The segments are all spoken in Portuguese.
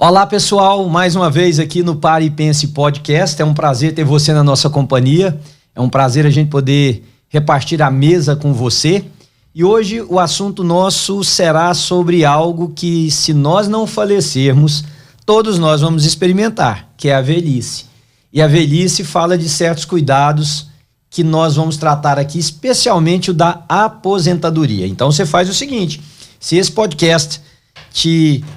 Olá pessoal, mais uma vez aqui no Pare e Pense Podcast. É um prazer ter você na nossa companhia. É um prazer a gente poder repartir a mesa com você. E hoje o assunto nosso será sobre algo que, se nós não falecermos, todos nós vamos experimentar, que é a velhice. E a velhice fala de certos cuidados que nós vamos tratar aqui, especialmente o da aposentadoria. Então você faz o seguinte: se esse podcast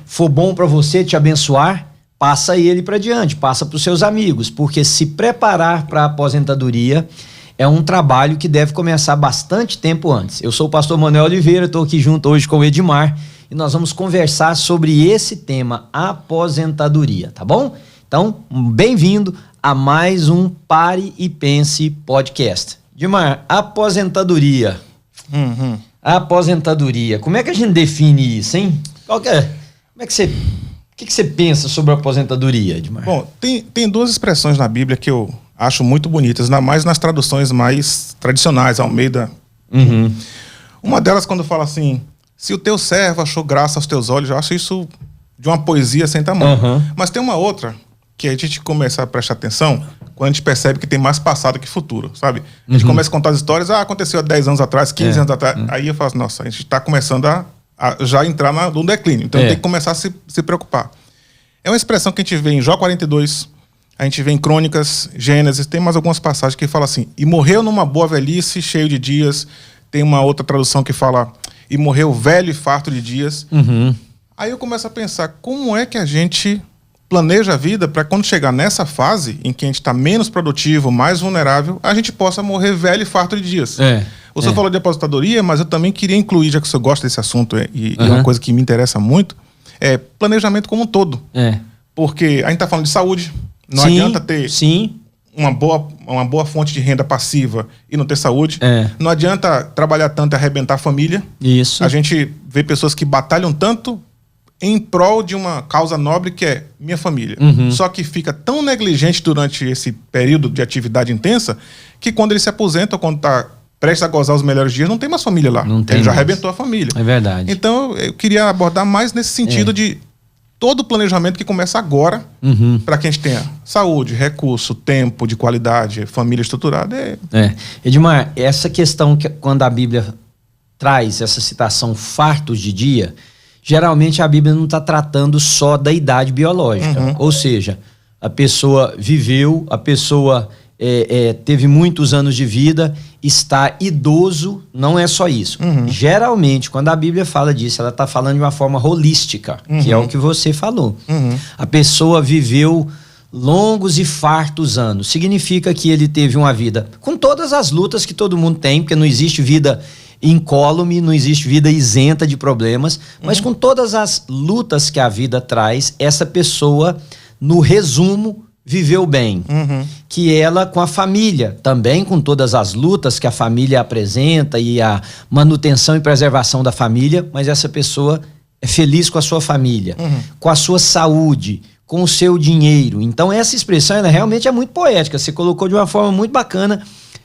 for bom para você, te abençoar, passa ele para diante, passa para os seus amigos, porque se preparar para a aposentadoria é um trabalho que deve começar bastante tempo antes. Eu sou o pastor Manuel Oliveira, estou aqui junto hoje com o Edmar e nós vamos conversar sobre esse tema, aposentadoria, tá bom? Então, bem-vindo a mais um Pare e Pense Podcast. Edmar, aposentadoria. Aposentadoria, como é que a gente define isso, hein? O que você pensa sobre a aposentadoria, Edmar? Bom, tem duas expressões na Bíblia que eu acho muito bonitas, ainda mais nas traduções mais tradicionais, Almeida. Uma delas, quando fala assim: se o teu servo achou graça aos teus olhos, eu acho isso de uma poesia sem tamanho. Mas tem uma outra que a gente começa a prestar atenção quando a gente percebe que tem mais passado que futuro, sabe? A gente começa a contar as histórias, aconteceu há 10 anos atrás, 15 anos atrás, aí eu falo, nossa, a gente está começando a já entrar no declínio, então tem que começar a se preocupar. É uma expressão que a gente vê em Jó 42, a gente vê em Crônicas, Gênesis, tem mais algumas passagens que falam assim: e morreu numa boa velhice, cheio de dias. Tem uma outra tradução que fala: e morreu velho e farto de dias. Aí eu começo a pensar, como é que a gente planeja a vida para quando chegar nessa fase em que a gente está menos produtivo, mais vulnerável, a gente possa morrer velho e farto de dias. O senhor falou de aposentadoria, mas eu também queria incluir, já que o senhor gosta desse assunto e é uma coisa que me interessa muito, é planejamento como um todo. Porque a gente está falando de saúde, não adianta ter uma boa fonte de renda passiva e não ter saúde. Não adianta trabalhar tanto e arrebentar a família. Isso. A gente vê pessoas que batalham tanto em prol de uma causa nobre que é minha família. Só que fica tão negligente durante esse período de atividade intensa que quando ele se aposenta ou quando está prestes a gozar os melhores dias, não tem mais família lá. Ele já arrebentou a família. É verdade. Então, eu queria abordar mais nesse sentido de todo o planejamento que começa agora, para que a gente tenha saúde, recurso, tempo de qualidade, família estruturada. Edmar, essa questão que quando a Bíblia traz essa citação fartos de dia, geralmente a Bíblia não está tratando só da idade biológica. Ou seja, a pessoa viveu, a pessoa teve muitos anos de vida, está idoso, não é só isso. Geralmente, quando a Bíblia fala disso, ela está falando de uma forma holística, que é o que você falou. A pessoa viveu longos e fartos anos. Significa que ele teve uma vida com todas as lutas que todo mundo tem, porque não existe vida incólume, não existe vida isenta de problemas, mas com todas as lutas que a vida traz, essa pessoa, no resumo, viveu bem. Que ela com a família, também com todas as lutas que a família apresenta e a manutenção e preservação da família, mas essa pessoa é feliz com a sua família, com a sua saúde, com o seu dinheiro. Então essa expressão, ela realmente é muito poética, você colocou de uma forma muito bacana,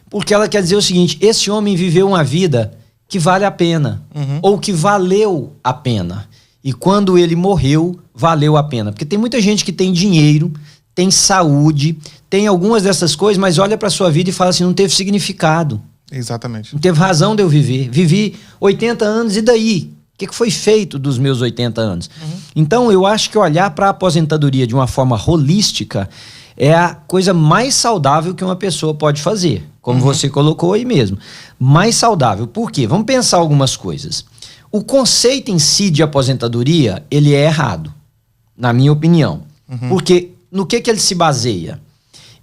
porque ela quer dizer o seguinte: esse homem viveu uma vida que vale a pena, ou que valeu a pena. E quando ele morreu, valeu a pena. Porque tem muita gente que tem dinheiro, tem saúde, tem algumas dessas coisas, mas olha para sua vida e fala assim: não teve significado. Exatamente. Não teve razão de eu viver. Vivi 80 anos, e daí? O que foi feito dos meus 80 anos? Então, eu acho que olhar para a aposentadoria de uma forma holística é a coisa mais saudável que uma pessoa pode fazer. Como você colocou aí mesmo. Mais saudável. Por quê? Vamos pensar algumas coisas. O conceito em si de aposentadoria, ele é errado, na minha opinião. Porque no que ele se baseia?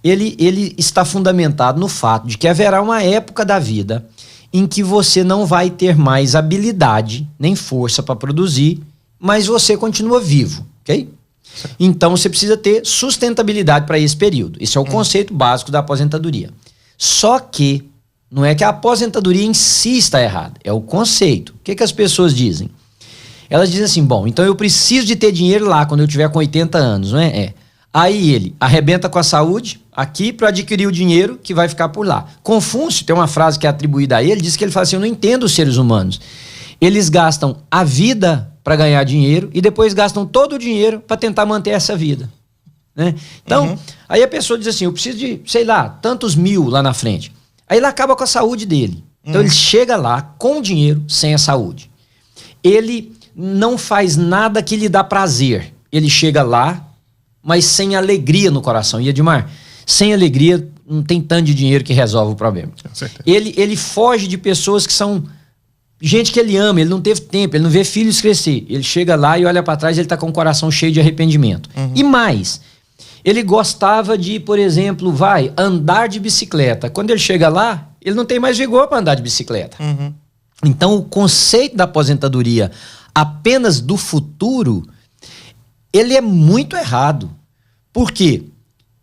Ele está fundamentado no fato de que haverá uma época da vida em que você não vai ter mais habilidade, nem força para produzir, mas você continua vivo, ok? Então você precisa ter sustentabilidade para esse período. Esse é o conceito básico da aposentadoria. Só que não é que a aposentadoria em si está errada, é o conceito. O que as pessoas dizem? Elas dizem assim: bom, então eu preciso de ter dinheiro lá quando eu tiver com 80 anos, não é? Aí ele arrebenta com a saúde aqui para adquirir o dinheiro que vai ficar por lá. Confúcio, tem uma frase que é atribuída a ele, diz que ele fala assim: eu não entendo os seres humanos. Eles gastam a vida para ganhar dinheiro e depois gastam todo o dinheiro para tentar manter essa vida, né? Então, aí a pessoa diz assim, eu preciso de, sei lá, tantos mil lá na frente. Aí ele acaba com a saúde dele. Então ele chega lá com dinheiro, sem a saúde. Ele não faz nada que lhe dá prazer. Ele chega lá, mas sem alegria no coração. E Edmar, sem alegria não tem tanto de dinheiro que resolve o problema. Ele foge de pessoas que são gente que ele ama, ele não teve tempo, ele não vê filhos crescer. Ele chega lá e olha para trás, ele tá com o coração cheio de arrependimento. E mais, ele gostava de, por exemplo, andar de bicicleta. Quando ele chega lá, ele não tem mais vigor para andar de bicicleta. Então, o conceito da aposentadoria apenas do futuro, ele é muito errado. Por quê?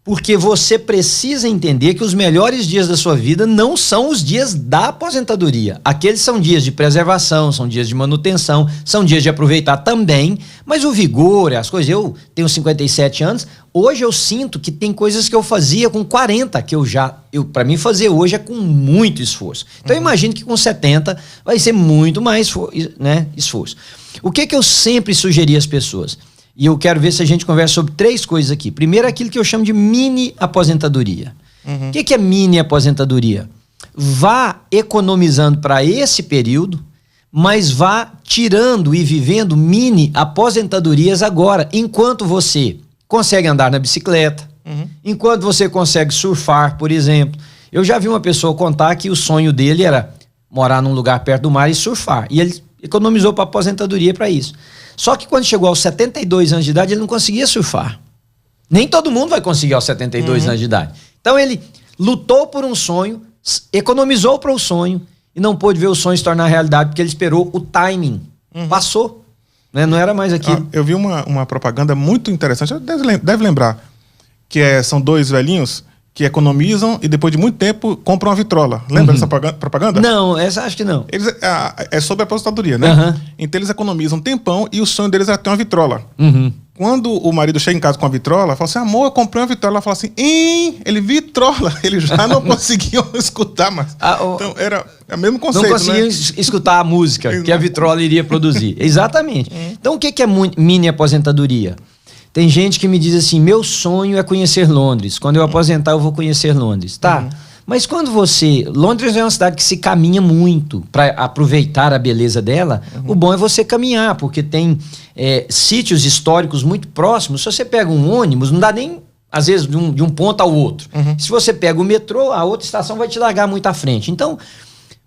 Porque você precisa entender que os melhores dias da sua vida não são os dias da aposentadoria. Aqueles são dias de preservação, são dias de manutenção, são dias de aproveitar também, mas o vigor, as coisas... Eu tenho 57 anos, hoje eu sinto que tem coisas que eu fazia com 40, que para mim fazer hoje é com muito esforço. Então eu imagino que com 70 vai ser muito mais, né, esforço. O que eu sempre sugeri às pessoas? E eu quero ver se a gente conversa sobre 3 coisas aqui. Primeiro, aquilo que eu chamo de mini aposentadoria. O que é mini aposentadoria? Vá economizando para esse período, mas vá tirando e vivendo mini aposentadorias agora, enquanto você consegue andar na bicicleta, enquanto você consegue surfar, por exemplo. Eu já vi uma pessoa contar que o sonho dele era morar num lugar perto do mar e surfar. E ele economizou para aposentadoria para isso. Só que quando chegou aos 72 anos de idade, ele não conseguia surfar. Nem todo mundo vai conseguir aos 72 anos de idade. Então ele lutou por um sonho, economizou para o sonho e não pôde ver o sonho se tornar realidade porque ele esperou o timing. Passou, né? Não era mais aquilo. Eu vi uma propaganda muito interessante, deve lembrar, que são 2 velhinhos que economizam e depois de muito tempo compram uma vitrola. Lembra dessa propaganda? Não, essa acho que não. É sobre a aposentadoria, né? Então eles economizam um tempão e o sonho deles era ter uma vitrola. Quando o marido chega em casa com a vitrola, fala assim, amor, eu comprei uma vitrola. Ela fala assim, ele vitrola. Ele já não conseguiam escutar mais. Então era o mesmo conceito, não conseguiam escutar a música que a vitrola iria produzir. Exatamente. Então o que é mini aposentadoria? Tem gente que me diz assim, meu sonho é conhecer Londres. Quando eu aposentar, eu vou conhecer Londres. Tá, mas quando Londres é uma cidade que se caminha muito para aproveitar a beleza dela. O bom é você caminhar, porque tem sítios históricos muito próximos. Se você pega um ônibus, não dá nem, às vezes, de um ponto ao outro. Se você pega o metrô, a outra estação vai te largar muito à frente. Então,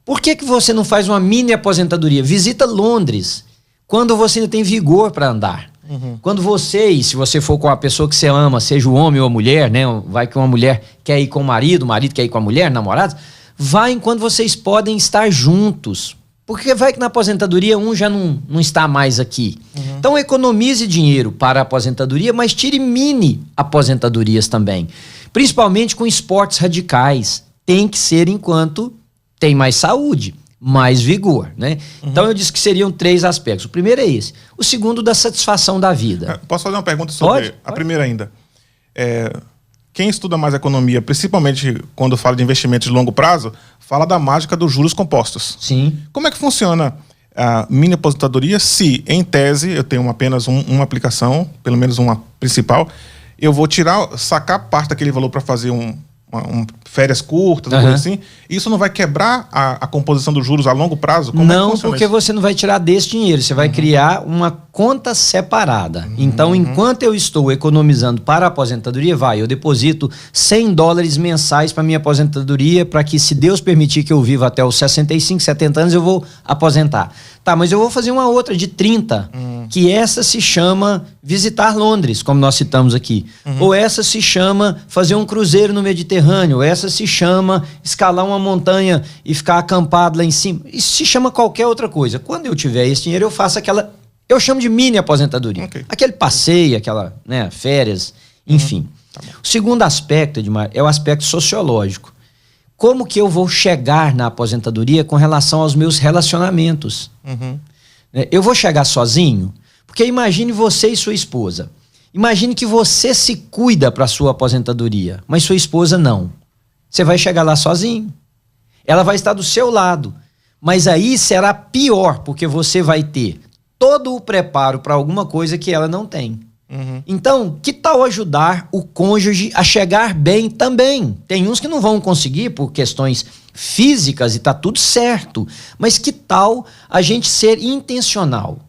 por que você não faz uma mini aposentadoria? Visita Londres, quando você ainda tem vigor para andar. Quando e se você for com a pessoa que você ama, seja o homem ou a mulher, né? Vai que uma mulher quer ir com o marido quer ir com a mulher, namorados, vai enquanto vocês podem estar juntos. Porque vai que na aposentadoria um já não está mais aqui. Então economize dinheiro para a aposentadoria, mas tire mini aposentadorias também. Principalmente com esportes radicais. Tem que ser enquanto tem mais saúde, mais vigor, né? Então eu disse que seriam 3 aspectos. O primeiro é esse. O segundo, da satisfação da vida. Posso fazer uma pergunta sobre a primeira ainda? Quem estuda mais economia, principalmente quando fala de investimentos de longo prazo, fala da mágica dos juros compostos. Sim. Como é que funciona a mini aposentadoria se, em tese, eu tenho apenas uma aplicação, pelo menos uma principal, eu vou sacar parte daquele valor para fazer férias curtas, coisa assim, isso não vai quebrar a composição dos juros a longo prazo? Não, porque você não vai tirar desse dinheiro, você vai criar uma conta separada. Então, enquanto eu estou economizando para a aposentadoria, eu deposito $100 mensais para minha aposentadoria, para que, se Deus permitir que eu viva até os 65, 70 anos, eu vou aposentar. Tá, mas eu vou fazer uma outra de 30, que essa se chama visitar Londres, como nós citamos aqui. Ou essa se chama fazer um cruzeiro no Mediterrâneo, essa se chama escalar uma montanha e ficar acampado lá em cima. Isso se chama qualquer outra coisa. Quando eu tiver esse dinheiro, eu faço eu chamo de mini aposentadoria. Aquele passeio, férias, enfim. Tá. O segundo aspecto, Edmar, é o aspecto sociológico. Como que eu vou chegar na aposentadoria com relação aos meus relacionamentos? Eu vou chegar sozinho? Porque imagine você e sua esposa. Imagine que você se cuida para a sua aposentadoria, mas sua esposa não. Você vai chegar lá sozinho. Ela vai estar do seu lado. Mas aí será pior, porque você vai ter todo o preparo para alguma coisa que ela não tem. Então, que tal ajudar o cônjuge a chegar bem também? Tem uns que não vão conseguir por questões físicas e tá tudo certo. Mas que tal a gente ser intencional?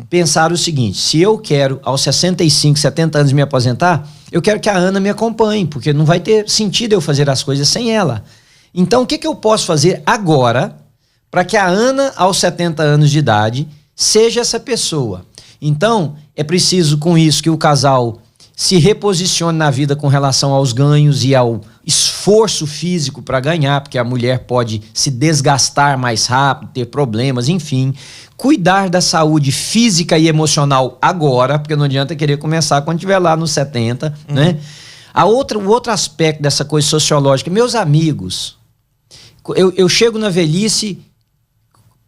Pensar o seguinte: se eu quero aos 65, 70 anos me aposentar, eu quero que a Ana me acompanhe, porque não vai ter sentido eu fazer as coisas sem ela. Então, o que eu posso fazer agora para que a Ana, aos 70 anos de idade, seja essa pessoa? Então, é preciso com isso que o casal se reposicione na vida com relação aos ganhos e ao esforço físico para ganhar, porque a mulher pode se desgastar mais rápido, ter problemas, enfim. Cuidar da saúde física e emocional agora, porque não adianta querer começar quando estiver lá nos 70, né? O outro aspecto dessa coisa sociológica, meus amigos, eu chego na velhice,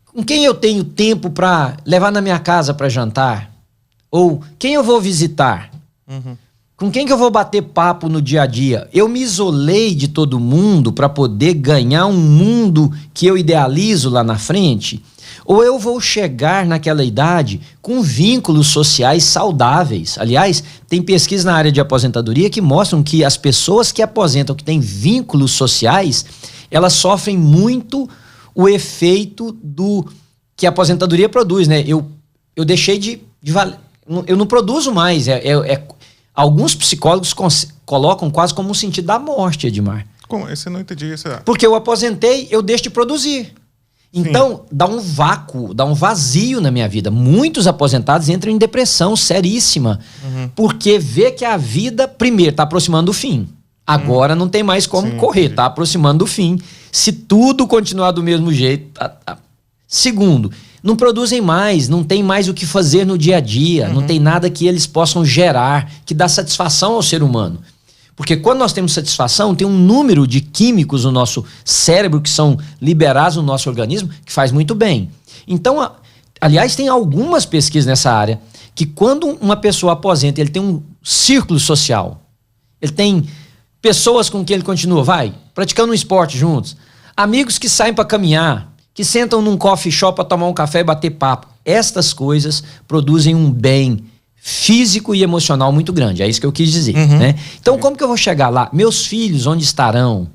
com quem eu tenho tempo para levar na minha casa para jantar? Ou quem eu vou visitar? Com quem que eu vou bater papo no dia a dia? Eu me isolei de todo mundo para poder ganhar um mundo que eu idealizo lá na frente? Ou eu vou chegar naquela idade com vínculos sociais saudáveis? Aliás, tem pesquisa na área de aposentadoria que mostram que as pessoas que aposentam, que têm vínculos sociais, elas sofrem muito o efeito do que a aposentadoria produz, né? Eu deixei de valer, eu não produzo mais. Alguns psicólogos colocam quase como um sentido da morte, Edmar. Como? Esse eu não entendi. Porque eu aposentei, eu deixo de produzir. Então, dá um vácuo, dá um vazio na minha vida. Muitos aposentados entram em depressão seríssima, porque vê que a vida, primeiro, está aproximando do fim. Agora não tem mais como correr, está aproximando do fim. Se tudo continuar do mesmo jeito... Segundo, não produzem mais, não tem mais o que fazer no dia a dia, não tem nada que eles possam gerar, que dá satisfação ao ser humano. Porque quando nós temos satisfação, tem um número de químicos no nosso cérebro que são liberados no nosso organismo, que faz muito bem. Então, aliás, tem algumas pesquisas nessa área, que quando uma pessoa aposenta, ele tem um círculo social, ele tem pessoas com quem ele continua, praticando um esporte juntos, amigos que saem para caminhar, que sentam num coffee shop para tomar um café e bater papo. Estas coisas produzem um bem físico e emocional muito grande. É isso que eu quis dizer, né? Então, como que eu vou chegar lá? Meus filhos, onde estarão?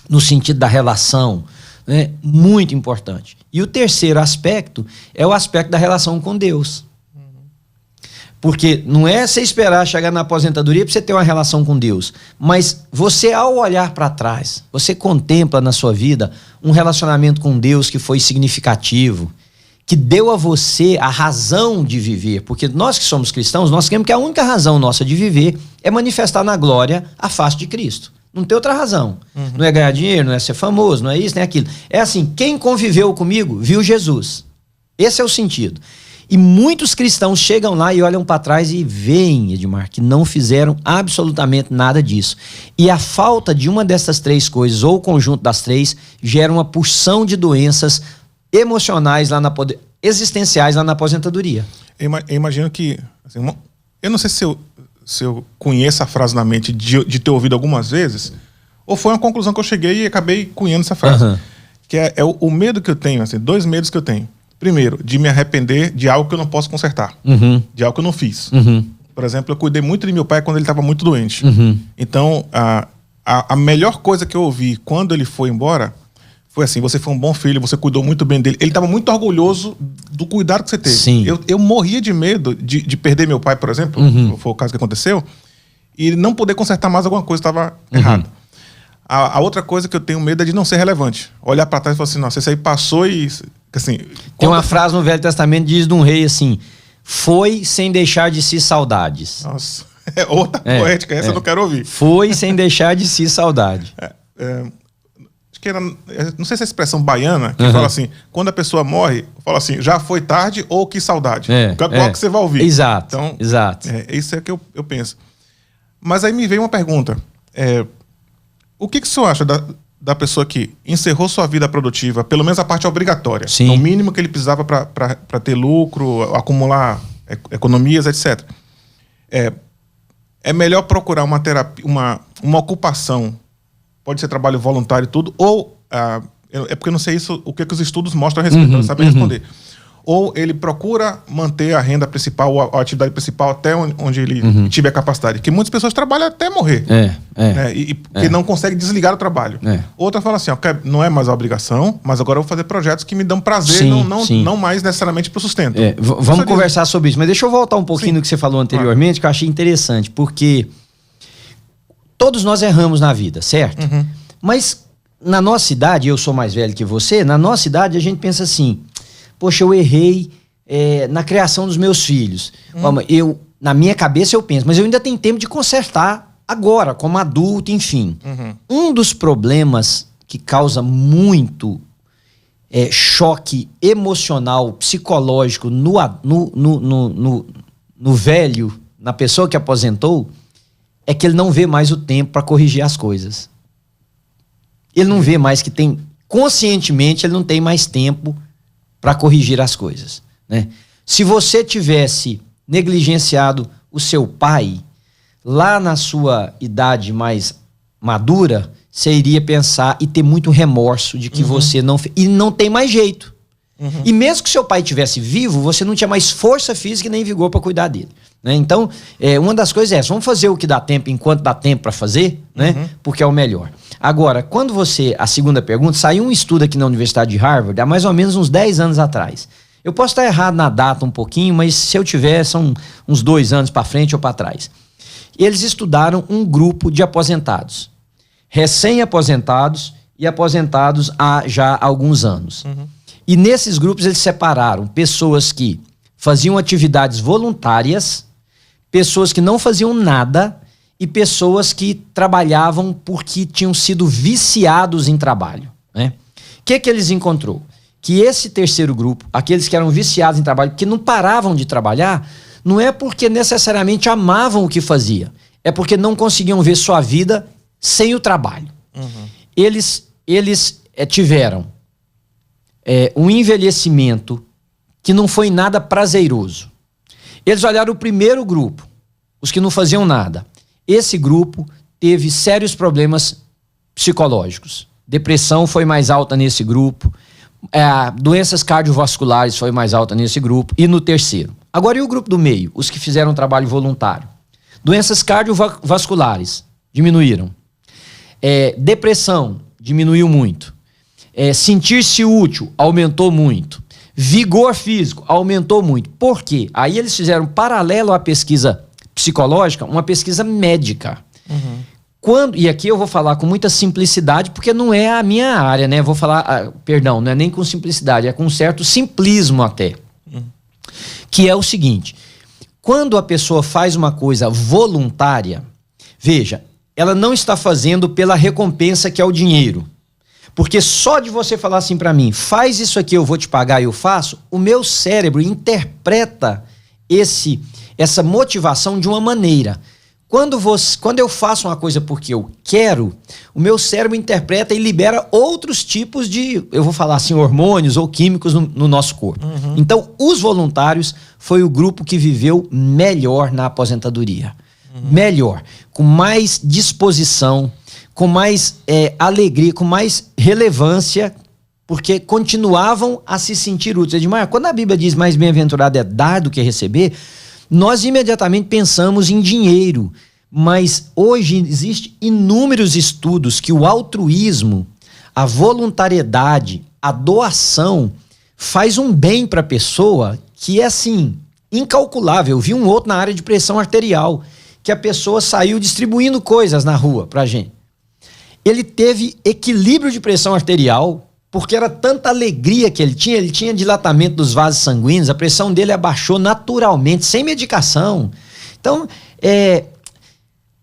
No sentido da relação, né? Muito importante. E o terceiro aspecto é o aspecto da relação com Deus. Porque não é você esperar chegar na aposentadoria para você ter uma relação com Deus. Mas você, ao olhar para trás, você contempla na sua vida um relacionamento com Deus que foi significativo, que deu a você a razão de viver. Porque nós que somos cristãos, nós queremos que a única razão nossa de viver é manifestar na glória a face de Cristo. Não tem outra razão. Não é ganhar dinheiro, não é ser famoso, não é isso, não é aquilo. É assim, quem conviveu comigo viu Jesus. Esse é o sentido. E muitos cristãos chegam lá e olham para trás e veem, Edmar, que não fizeram absolutamente nada disso. E a falta de uma dessas três coisas, ou o conjunto das três, gera uma porção de doenças emocionais, existenciais lá na aposentadoria. Eu imagino que... Assim, eu não sei se eu conheço a frase na mente de ter ouvido algumas vezes, ou foi uma conclusão que eu cheguei e acabei cunhando essa frase. Que é o medo que eu tenho, assim, dois medos que eu tenho. Primeiro, de me arrepender de algo que eu não posso consertar. De algo que eu não fiz. Por exemplo, eu cuidei muito de meu pai quando ele estava muito doente. Então, a melhor coisa que eu ouvi quando ele foi embora foi assim: você foi um bom filho, você cuidou muito bem dele. Ele estava muito orgulhoso do cuidado que você teve. Sim. Eu morria de medo de perder meu pai, por exemplo, foi o caso que aconteceu, e não poder consertar mais alguma coisa que estava errada. A outra coisa que eu tenho medo é de não ser relevante. Olhar para trás e falar assim: nossa, isso aí passou e... Assim, tem uma frase no Velho Testamento que diz de um rei assim: foi sem deixar de si saudades. Nossa, é outra poética, essa eu não quero ouvir. Foi sem deixar de si saudade. Acho que era, não sei se é a expressão baiana, que fala assim: quando a pessoa morre, fala assim, já foi tarde ou que saudade. Qual que você vai ouvir? Exato, então, exato. Isso é que eu penso. Mas aí me veio uma pergunta. O que o senhor acha da pessoa que encerrou sua vida produtiva, pelo menos a parte obrigatória, no mínimo que ele precisava para ter lucro, acumular economias, etc. É melhor procurar uma terapia, uma ocupação, pode ser trabalho voluntário e tudo, ou é porque eu não sei isso, o que os estudos mostram a respeito, não sabem responder. ou ele procura manter a renda principal ou a atividade principal até onde ele tiver capacidade. Que muitas pessoas trabalham até morrer. Que não conseguem desligar o trabalho. Outra fala assim, ó, não é mais a obrigação, mas agora eu vou fazer projetos que me dão prazer, não mais necessariamente para o sustento. Vamos conversar sobre isso, mas deixa eu voltar um pouquinho no que você falou anteriormente, que eu achei interessante, porque todos nós erramos na vida, certo? Mas na nossa idade, eu sou mais velho que você, na nossa idade a gente pensa assim, poxa, eu errei na criação dos meus filhos. Na minha cabeça eu penso, mas eu ainda tenho tempo de consertar agora, como adulto, enfim. Um dos problemas que causa muito choque emocional, psicológico no velho, na pessoa que aposentou, é que ele não vê mais o tempo para corrigir as coisas. Ele não vê mais que tem, conscientemente, ele não tem mais tempo para corrigir as coisas, né? Se você tivesse negligenciado o seu pai, lá na sua idade mais madura, você iria pensar e ter muito remorso de que você não fez. E não tem mais jeito. E mesmo que seu pai estivesse vivo, você não tinha mais força física e nem vigor para cuidar dele, né? Então, uma das coisas é essa, vamos fazer o que dá tempo enquanto dá tempo para fazer, né? Porque é o melhor. Agora, quando a segunda pergunta, saiu um estudo aqui na Universidade de Harvard, há mais ou menos uns 10 anos atrás. Eu posso estar errado na data um pouquinho, mas se eu tiver, são uns 2 anos para frente ou para trás. Eles estudaram um grupo de aposentados, recém-aposentados e aposentados há já alguns anos. E nesses grupos eles separaram pessoas que faziam atividades voluntárias, pessoas que não faziam nada e pessoas que trabalhavam porque tinham sido viciados em trabalho, né? O que eles encontrou? Que esse terceiro grupo, aqueles que eram viciados em trabalho, que não paravam de trabalhar, não é porque necessariamente amavam o que fazia, é porque não conseguiam ver sua vida sem o trabalho. Eles tiveram um envelhecimento que não foi nada prazeroso. Eles olharam o primeiro grupo, os que não faziam nada. Esse grupo teve sérios problemas psicológicos. Depressão foi mais alta nesse grupo, doenças cardiovasculares foi mais alta nesse grupo, e no terceiro. Agora, e o grupo do meio? Os que fizeram trabalho voluntário. Doenças cardiovasculares diminuíram. Depressão diminuiu muito. Sentir-se útil aumentou muito. Vigor físico aumentou muito. Por quê? Aí eles fizeram, paralelo à pesquisa psicológica, uma pesquisa médica. E aqui eu vou falar com muita simplicidade, porque não é a minha área, né? Vou falar, perdão, não é nem com simplicidade, é com um certo simplismo até. Que é o seguinte, quando a pessoa faz uma coisa voluntária, veja, ela não está fazendo pela recompensa que é o dinheiro. Porque só de você falar assim para mim, faz isso aqui, eu vou te pagar e eu faço, o meu cérebro interpreta essa motivação de uma maneira. Quando eu faço uma coisa porque eu quero, o meu cérebro interpreta e libera outros tipos de, eu vou falar assim, hormônios ou químicos no nosso corpo. Então, os voluntários foi o grupo que viveu melhor na aposentadoria. Melhor, com mais disposição, com mais alegria, com mais relevância, porque continuavam a se sentir úteis. Edmar, quando a Bíblia diz mais bem-aventurado é dar do que receber, nós imediatamente pensamos em dinheiro, mas hoje existem inúmeros estudos que o altruísmo, a voluntariedade, a doação faz um bem para a pessoa que é assim, incalculável. Eu vi um outro na área de pressão arterial, que a pessoa saiu distribuindo coisas na rua pra gente. Ele teve equilíbrio de pressão arterial, porque era tanta alegria que ele tinha dilatamento dos vasos sanguíneos, a pressão dele abaixou naturalmente, sem medicação. Então,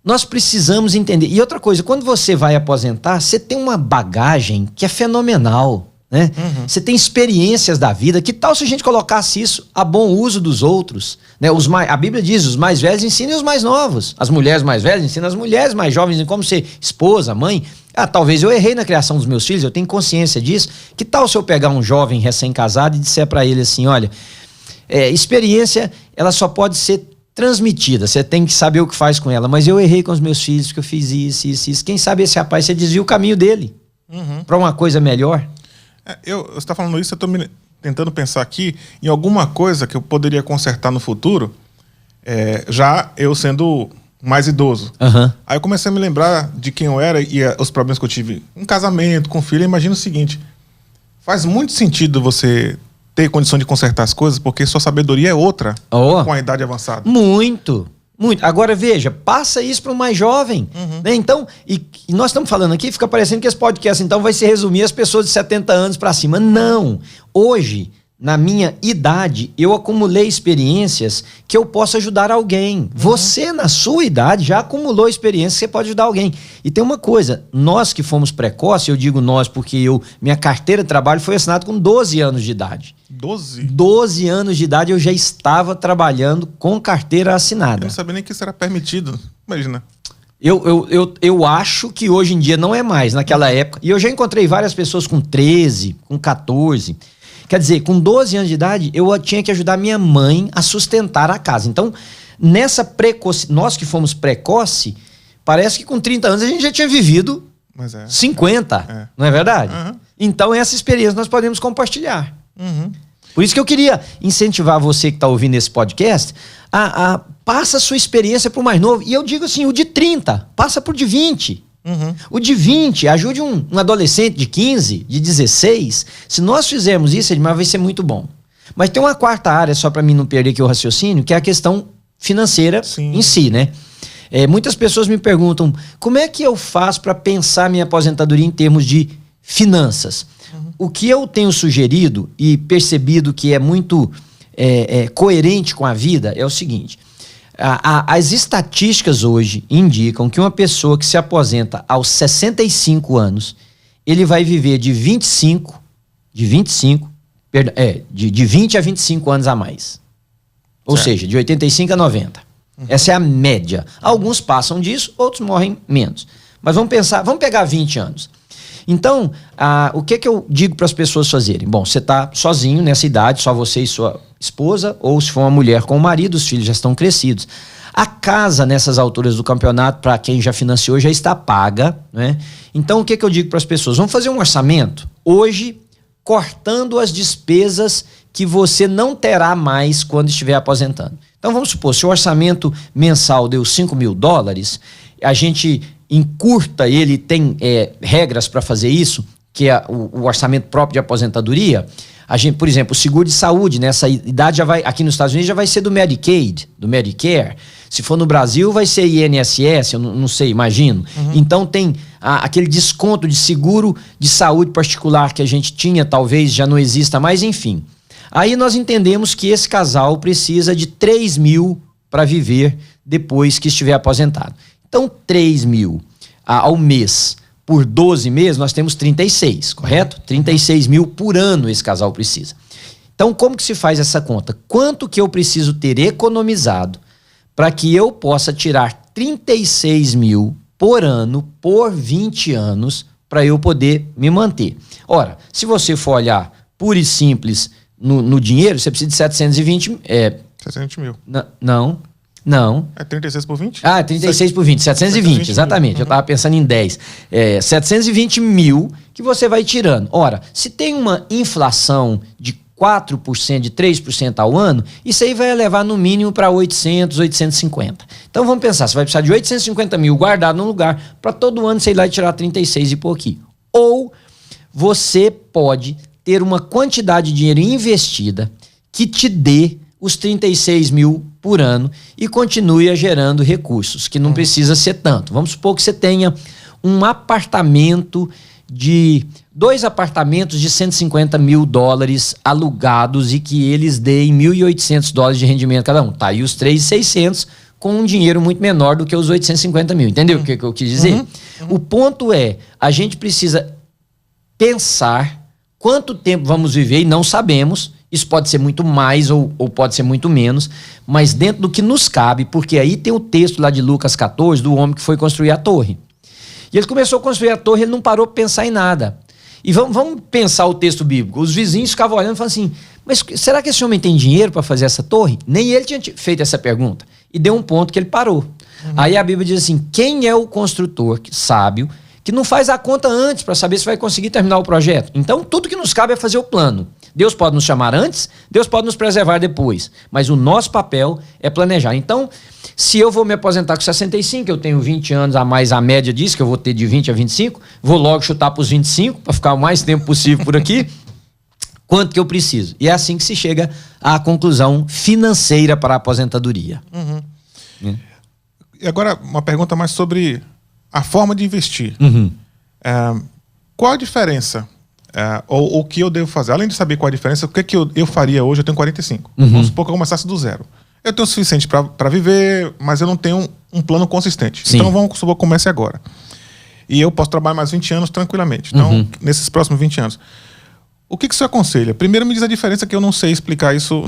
nós precisamos entender. E outra coisa, quando você vai aposentar, você tem uma bagagem que é fenomenal, né? Você tem experiências da vida. Que tal se a gente colocasse isso a bom uso dos outros, né? A Bíblia diz, os mais velhos ensinem os mais novos. As mulheres mais velhas ensinam as mulheres mais jovens em como ser esposa, mãe. Talvez eu errei na criação dos meus filhos, eu tenho consciência disso. Que tal se eu pegar um jovem recém-casado e disser para ele assim, olha, experiência, ela só pode ser transmitida, você tem que saber o que faz com ela, mas eu errei com os meus filhos, porque eu fiz isso. Quem sabe esse rapaz, você desvia o caminho dele para uma coisa melhor. Você está falando isso, eu estou me tentando pensar aqui em alguma coisa que eu poderia consertar no futuro, já eu sendo mais idoso. Uhum. Aí eu comecei a me lembrar de quem eu era e os problemas que eu tive em casamento, com filho. Imagina o seguinte, faz muito sentido você ter condição de consertar as coisas, porque sua sabedoria é outra com a idade avançada. Muito. Agora veja, passa isso para o mais jovem. Né? Então, e nós estamos falando aqui, fica parecendo que esse podcast então vai se resumir às pessoas de 70 anos para cima. Não. Hoje, na minha idade, eu acumulei experiências que eu posso ajudar alguém. Você, na sua idade, já acumulou experiências que você pode ajudar alguém. E tem uma coisa, nós que fomos precoces, eu digo nós porque minha carteira de trabalho foi assinada com 12 anos de idade. 12 anos de idade eu já estava trabalhando com carteira assinada. Eu não sabia nem que isso era permitido, imagina. Eu acho que hoje em dia não é mais, naquela época. E eu já encontrei várias pessoas com 13, com 14... Quer dizer, com 12 anos de idade, eu tinha que ajudar minha mãe a sustentar a casa. Então, nós que fomos precoce, parece que com 30 anos a gente já tinha vivido 50, não é verdade? Então, essa experiência nós podemos compartilhar. Por isso que eu queria incentivar você que está ouvindo esse podcast, passa a sua experiência para o mais novo. E eu digo assim, o de 30, passa por de 20. O de 20, ajude um adolescente de 15, de 16. Se nós fizermos isso, Edmar, vai ser muito bom. Mas tem uma quarta área, só para mim não perder aqui o raciocínio, que é a questão financeira em si, né? Muitas pessoas me perguntam, como é que eu faço para pensar minha aposentadoria em termos de finanças? O que eu tenho sugerido e percebido que é muito coerente com a vida é o seguinte... As estatísticas hoje indicam que uma pessoa que se aposenta aos 65 anos, ele vai viver de 20 a 25 anos a mais. Ou seja, de 85 a 90. Essa é a média. Alguns passam disso, outros morrem menos. Mas vamos pegar 20 anos. Então, o que eu digo para as pessoas fazerem? Bom, você está sozinho nessa idade, só você e sua esposa, ou se for uma mulher com o marido, os filhos já estão crescidos. A casa, nessas alturas do campeonato, para quem já financiou, já está paga, né? Então, o que eu digo para as pessoas? Vamos fazer um orçamento hoje, cortando as despesas que você não terá mais quando estiver aposentando. Então, vamos supor, se o orçamento mensal deu $5.000, a gente encurta ele, tem regras para fazer isso, que é o orçamento próprio de aposentadoria. A gente, por exemplo, o seguro de saúde, nessa idade já vai, aqui nos Estados Unidos já vai ser do Medicaid, do Medicare. Se for no Brasil, vai ser INSS, eu não sei, imagino. Então tem aquele desconto de seguro de saúde particular que a gente tinha, talvez já não exista mais, enfim. Aí nós entendemos que esse casal precisa de $3.000 para viver depois que estiver aposentado. Então, $3.000 ao mês por 12 meses, nós temos 36, correto? 36.000 por ano esse casal precisa. Então, como que se faz essa conta? Quanto que eu preciso ter economizado para que eu possa tirar 36.000 por ano, por 20 anos, para eu poder me manter? Ora, se você for olhar puro e simples no dinheiro, você precisa de 720... 700 mil. Não. É 36 por 20? 36 por 20, 720, exatamente. Eu estava pensando em 10. 720 mil que você vai tirando. Ora, se tem uma inflação de 4%, de 3% ao ano, isso aí vai elevar no mínimo para 800, 850. Então vamos pensar, você vai precisar de 850 mil guardado num lugar para todo ano você ir lá e tirar 36 e pouquinho. Ou você pode ter uma quantidade de dinheiro investida que te dê os 36.000 por ano e continue gerando recursos, que não precisa ser tanto. Vamos supor que você tenha um apartamento dois apartamentos de $150.000 alugados e que eles deem $1.800 de rendimento cada um. Tá aí os 3.600 com um dinheiro muito menor do que os 850 mil. Entendeu o que eu quis dizer? O ponto é, a gente precisa pensar quanto tempo vamos viver e não sabemos. Isso pode ser muito mais ou pode ser muito menos, mas dentro do que nos cabe, porque aí tem o texto lá de Lucas 14, do homem que foi construir a torre. E ele começou a construir a torre, ele não parou para pensar em nada. E vamos pensar o texto bíblico. Os vizinhos ficavam olhando e falavam assim, mas será que esse homem tem dinheiro para fazer essa torre? Nem ele tinha feito essa pergunta. E deu um ponto que ele parou. Aí a Bíblia diz assim, quem é o construtor sábio que não faz a conta antes para saber se vai conseguir terminar o projeto? Então tudo que nos cabe é fazer o plano. Deus pode nos chamar antes, Deus pode nos preservar depois, mas o nosso papel é planejar. Então, se eu vou me aposentar com 65, eu tenho 20 anos a mais, a média diz que eu vou ter de 20 a 25, vou logo chutar para os 25, para ficar o mais tempo possível por aqui, quanto que eu preciso. E é assim que se chega à conclusão financeira para a aposentadoria. E agora, uma pergunta mais sobre a forma de investir. Qual a diferença? Ou o que eu devo fazer? Além de saber qual a diferença, o que eu faria hoje? Eu tenho 45. Vamos supor que eu começasse do zero. Eu tenho o suficiente para viver, mas eu não tenho um plano consistente. Sim. Então vamos supor que eu comece agora. E eu posso trabalhar mais 20 anos tranquilamente. Então, nesses próximos 20 anos. O que você aconselha? Primeiro me diz a diferença, que eu não sei explicar isso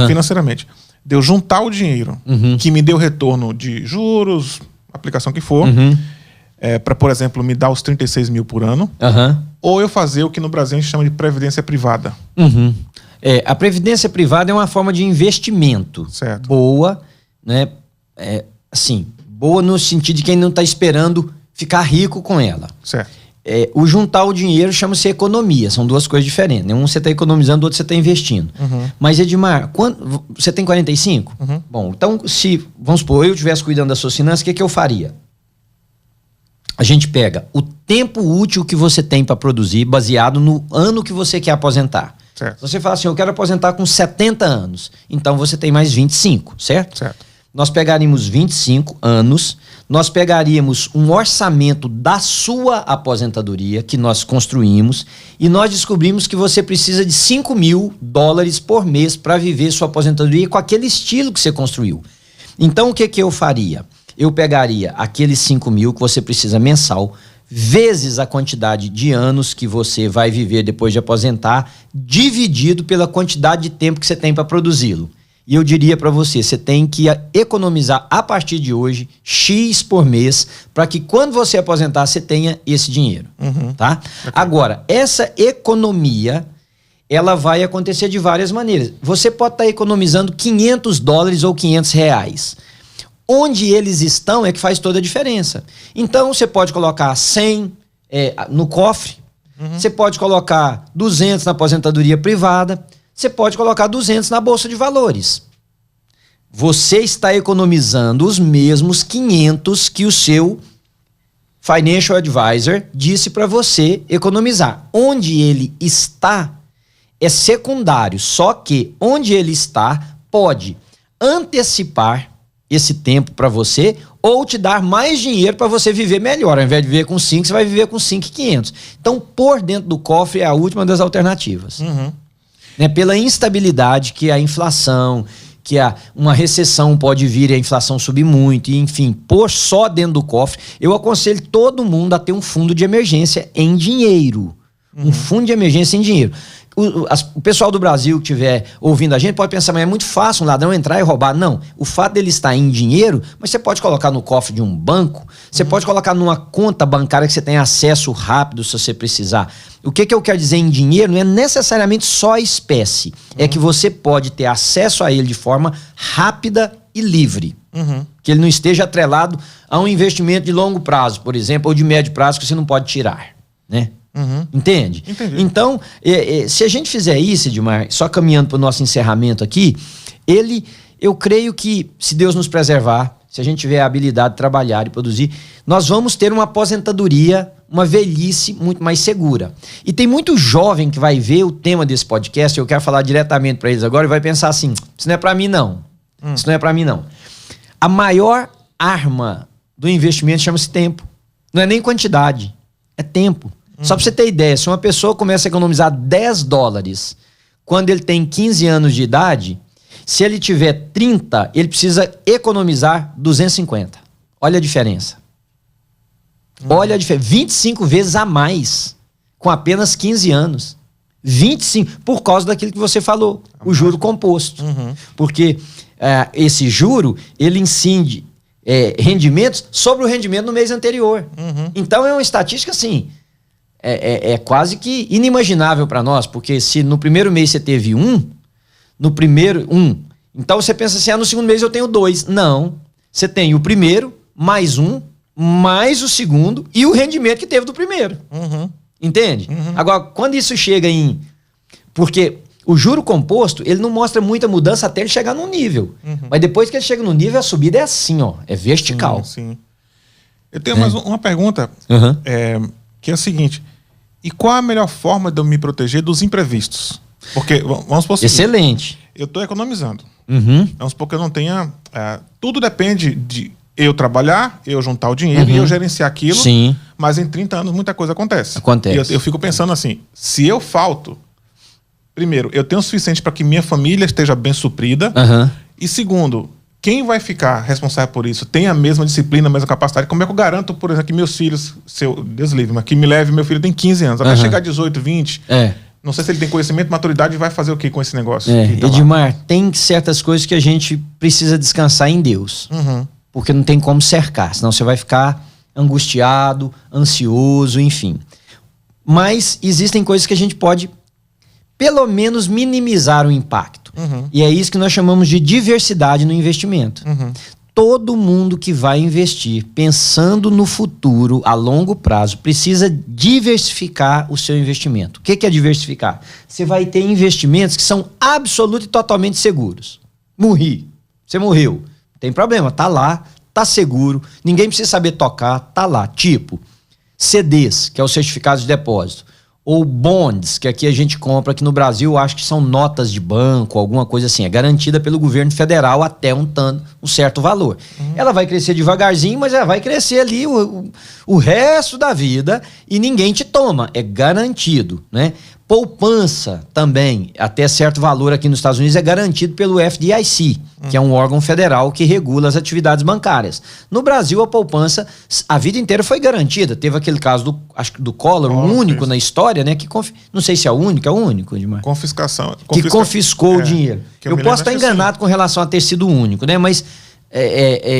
financeiramente. De eu juntar o dinheiro que me deu retorno de juros, aplicação que for, para, por exemplo, me dar os 36 mil por ano, ou eu fazer o que no Brasil a gente chama de previdência privada. A previdência privada é uma forma de investimento. Certo. Boa, né? Assim, boa no sentido de quem não está esperando ficar rico com ela. Certo. O juntar o dinheiro chama-se economia. São duas coisas diferentes, né? Um você está economizando, o outro você está investindo. Mas, Edmar, você tem 45? Bom, então, se, vamos supor, eu estivesse cuidando das suas finanças, o que eu faria? A gente pega o tempo útil que você tem para produzir, baseado no ano que você quer aposentar. Certo. Você fala assim, eu quero aposentar com 70 anos. Então, você tem mais 25, certo? Certo. Nós pegaríamos 25 anos, nós pegaríamos um orçamento da sua aposentadoria que nós construímos e nós descobrimos que você precisa de $5.000 por mês para viver sua aposentadoria com aquele estilo que você construiu. Então, o que eu faria? Eu pegaria aqueles 5 mil que você precisa mensal, vezes a quantidade de anos que você vai viver depois de aposentar, dividido pela quantidade de tempo que você tem para produzi-lo. E eu diria para você, você tem que economizar a partir de hoje X por mês para que quando você aposentar você tenha esse dinheiro, tá? Okay. Agora, essa economia, ela vai acontecer de várias maneiras. Você pode estar economizando $500 ou R$500. Onde eles estão é que faz toda a diferença. Então, você pode colocar 100 no cofre, você pode colocar 200 na aposentadoria privada, você pode colocar 200 na bolsa de valores. Você está economizando os mesmos 500 que o seu financial advisor disse para você economizar. Onde ele está é secundário, só que onde ele está pode antecipar esse tempo para você ou te dar mais dinheiro para você viver melhor. Ao invés de viver com 5, você vai viver com 5.500. Então, pôr dentro do cofre é a última das alternativas. Né, pela instabilidade que a inflação, que uma recessão pode vir e a inflação subir muito, e, enfim, pôr só dentro do cofre. Eu aconselho todo mundo a ter um fundo de emergência em dinheiro. Um fundo de emergência em dinheiro. O pessoal do Brasil que estiver ouvindo a gente pode pensar, mas é muito fácil um ladrão entrar e roubar. Não, o fato dele estar em dinheiro, mas você pode colocar no cofre de um banco, você pode colocar numa conta bancária que você tem acesso rápido se você precisar. O que eu quero dizer em dinheiro não é necessariamente só espécie, é que você pode ter acesso a ele de forma rápida e livre. Que ele não esteja atrelado a um investimento de longo prazo, por exemplo, ou de médio prazo que você não pode tirar, né? Entende? Entendi. Então, se a gente fizer isso, Edmar, só caminhando para o nosso encerramento aqui, eu creio que, se Deus nos preservar, se a gente tiver a habilidade de trabalhar e produzir, nós vamos ter uma aposentadoria, uma velhice muito mais segura. E tem muito jovem que vai ver o tema desse podcast, eu quero falar diretamente para eles agora, e vai pensar assim, isso não é para mim não. Isso não é para mim não. A maior arma do investimento chama-se tempo. Não é nem quantidade, é tempo. Só para você ter ideia, se uma pessoa começa a economizar $10 quando ele tem 15 anos de idade, se ele tiver 30, ele precisa economizar 250. Olha a diferença. Olha a diferença. 25 vezes a mais com apenas 15 anos. 25, por causa daquilo que você falou, o juro composto. Porque esse juro, ele incide rendimentos sobre o rendimento no mês anterior. Então é uma estatística assim... É quase que inimaginável para nós, porque se no primeiro mês você teve então você pensa assim, no segundo mês eu tenho 2. Não, você tem o primeiro, mais mais o segundo e o rendimento que teve do primeiro. Entende? Agora, quando isso chega porque O juro composto, ele não mostra muita mudança até ele chegar num nível. Mas depois que ele chega no nível, a subida é assim, ó. É vertical. Sim. Eu tenho mais uma pergunta, que é a seguinte. E qual a melhor forma de eu me proteger dos imprevistos? Porque, vamos supor o seguinte, excelente. Eu estou economizando. Vamos supor que eu não tenha... tudo depende de eu trabalhar, eu juntar o dinheiro e eu gerenciar aquilo. Sim. Mas em 30 anos muita coisa acontece. Acontece. E eu fico pensando assim, se eu falto, primeiro, eu tenho o suficiente para que minha família esteja bem suprida. E segundo, quem vai ficar responsável por isso tem a mesma disciplina, a mesma capacidade? Como é que eu garanto, por exemplo, que meus filhos, Deus livre, mas que me leve, meu filho tem 15 anos, até chegar a 18, 20... Não sei se ele tem conhecimento, maturidade e vai fazer o que com esse negócio? Edmar, tem certas coisas que a gente precisa descansar em Deus. Porque não tem como cercar, senão você vai ficar angustiado, ansioso, enfim. Mas existem coisas que a gente pode, pelo menos, minimizar o impacto. E é isso que nós chamamos de diversidade no investimento. Todo mundo que vai investir pensando no futuro a longo prazo precisa diversificar o seu investimento. O que é diversificar? Você vai ter investimentos que são absolutamente e totalmente seguros. Morri. Você morreu. Não tem problema. Tá lá, tá seguro. Ninguém precisa saber tocar. Tá lá. Tipo, CDs, que é o certificado de depósito. Ou bonds, que aqui a gente compra, aqui no Brasil, acho que são notas de banco, alguma coisa assim. É garantida pelo governo federal até um certo valor. Ela vai crescer devagarzinho, mas ela vai crescer ali o resto da vida e ninguém te toma. É garantido, né? Poupança também, até certo valor aqui nos Estados Unidos, é garantido pelo FDIC, que é um órgão federal que regula as atividades bancárias. No Brasil, a poupança, a vida inteira foi garantida. Teve aquele caso do Collor, o único na história, né? Que não sei se é o único, Edmar. Confiscação. Que confiscou o dinheiro. Eu posso estar enganado com relação a ter sido o único, né? Mas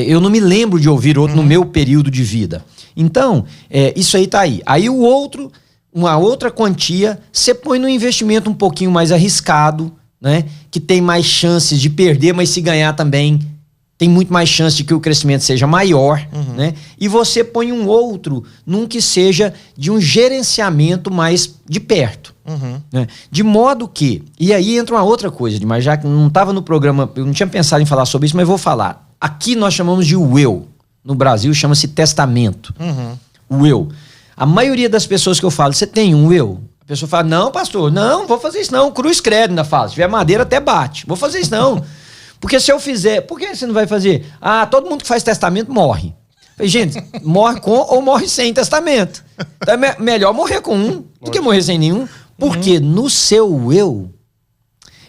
eu não me lembro de ouvir outro no meu período de vida. Então, isso aí tá aí. Aí uma outra quantia, você põe no investimento um pouquinho mais arriscado, né? Que tem mais chances de perder, mas se ganhar também tem muito mais chance de que o crescimento seja maior, né? E você põe um outro num que seja de um gerenciamento mais de perto. Né? De modo que, e aí entra uma outra coisa, mas já que não estava no programa, eu não tinha pensado em falar sobre isso, mas vou falar. Aqui nós chamamos de will. No Brasil chama-se testamento. Will. A maioria das pessoas que eu falo, você tem um will? A pessoa fala, não, pastor, não vou fazer isso não. Cruz credo ainda fala. Se tiver madeira até bate. Vou fazer isso não. Porque se eu fizer, por que você não vai fazer? Todo mundo que faz testamento morre. Falei, gente, morre com ou morre sem testamento. Então é melhor morrer com um do que morrer sem nenhum. Porque no seu will,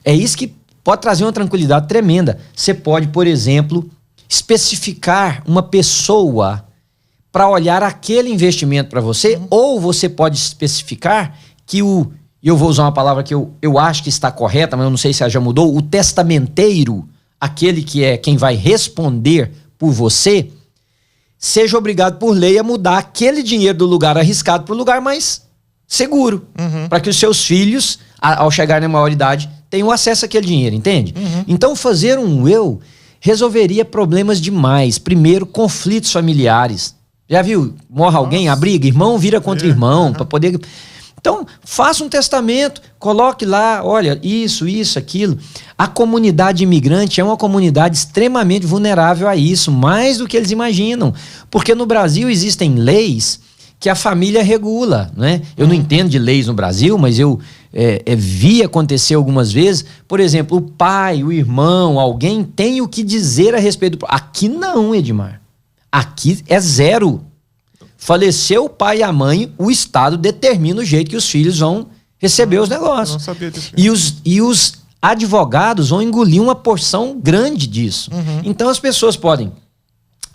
é isso que pode trazer uma tranquilidade tremenda. Você pode, por exemplo, especificar uma pessoa para olhar aquele investimento para você, ou você pode especificar que eu vou usar uma palavra que eu acho que está correta, mas eu não sei se ela já mudou, o testamenteiro, aquele que é quem vai responder por você, seja obrigado por lei a mudar aquele dinheiro do lugar arriscado para o lugar mais seguro, para que os seus filhos, ao chegarem na maioridade, tenham acesso àquele dinheiro, entende? Então fazer um will resolveria problemas demais. Primeiro, conflitos familiares. Já viu? Morre alguém, a briga, irmão vira contra irmão, para poder... Então, faça um testamento, coloque lá, olha, isso, aquilo. A comunidade imigrante é uma comunidade extremamente vulnerável a isso, mais do que eles imaginam. Porque no Brasil existem leis que a família regula, né? Eu não entendo de leis no Brasil, mas eu vi acontecer algumas vezes. Por exemplo, o pai, o irmão, alguém tem o que dizer a respeito do... Aqui não, Edmar. Aqui é zero. Faleceu o pai e a mãe, o Estado determina o jeito que os filhos vão receber os negócios. Eu não sabia disso. E os advogados vão engolir uma porção grande disso. Então as pessoas podem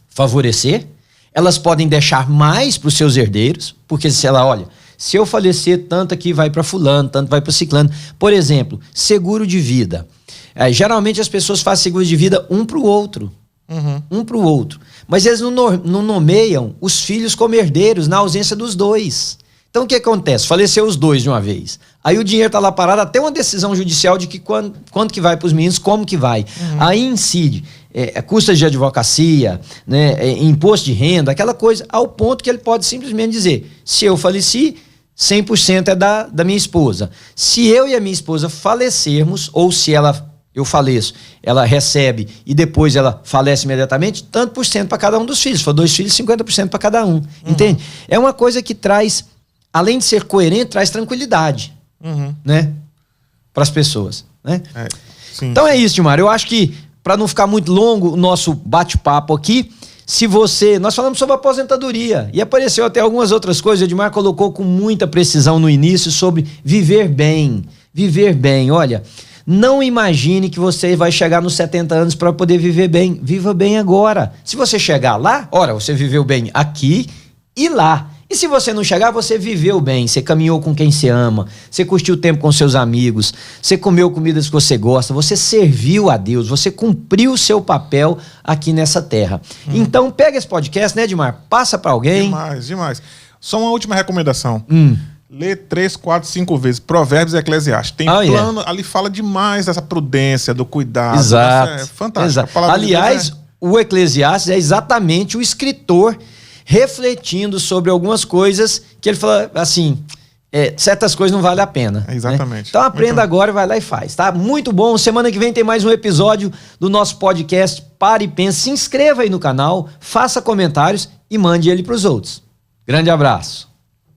favorecer, elas podem deixar mais para os seus herdeiros, porque se ela, olha, se eu falecer, tanto aqui vai para fulano, tanto vai para ciclano. Por exemplo, seguro de vida. Geralmente as pessoas fazem seguro de vida um para o outro. Um para o outro. Mas eles não nomeiam os filhos como herdeiros na ausência dos dois. Então o que acontece? Faleceu os dois de uma vez. Aí o dinheiro está lá parado até uma decisão judicial de que quanto que vai para os meninos, como que vai. Aí incide custas de advocacia, né, imposto de renda, aquela coisa, ao ponto que ele pode simplesmente dizer, se eu faleci, 100% é da minha esposa. Se eu e a minha esposa falecermos, ou se eu faleço, ela recebe e depois ela falece imediatamente, tanto por cento para cada um dos filhos. Se for 2 filhos, 50% para cada um. Entende? É uma coisa que traz, além de ser coerente, traz tranquilidade, né? Para as pessoas, né? Então é isso, Gilmar. Eu acho que, para não ficar muito longo o nosso bate-papo aqui, nós falamos sobre aposentadoria e apareceu até algumas outras coisas. O Edmar colocou com muita precisão no início sobre viver bem. Viver bem, olha, não imagine que você vai chegar nos 70 anos para poder viver bem. Viva bem agora. Se você chegar lá, ora, você viveu bem aqui e lá. E se você não chegar, você viveu bem, você caminhou com quem você ama, você curtiu o tempo com seus amigos, você comeu comidas que você gosta, você serviu a Deus, você cumpriu o seu papel aqui nessa terra. Então pega esse podcast, né, Edmar? Passa para alguém. Demais. Só uma última recomendação. Lê 3, 4, 5 vezes Provérbios e Eclesiastes. Tem plano, ali fala demais dessa prudência, do cuidado. Exato. É fantástico. Aliás, o Eclesiastes é exatamente o escritor refletindo sobre algumas coisas que ele fala assim, certas coisas não valem a pena. Exatamente. Né? Então aprenda agora e vai lá e faz, tá? Muito bom. Semana que vem tem mais um episódio do nosso podcast Pare e Pense. Se inscreva aí no canal, faça comentários e mande ele para os outros. Grande abraço.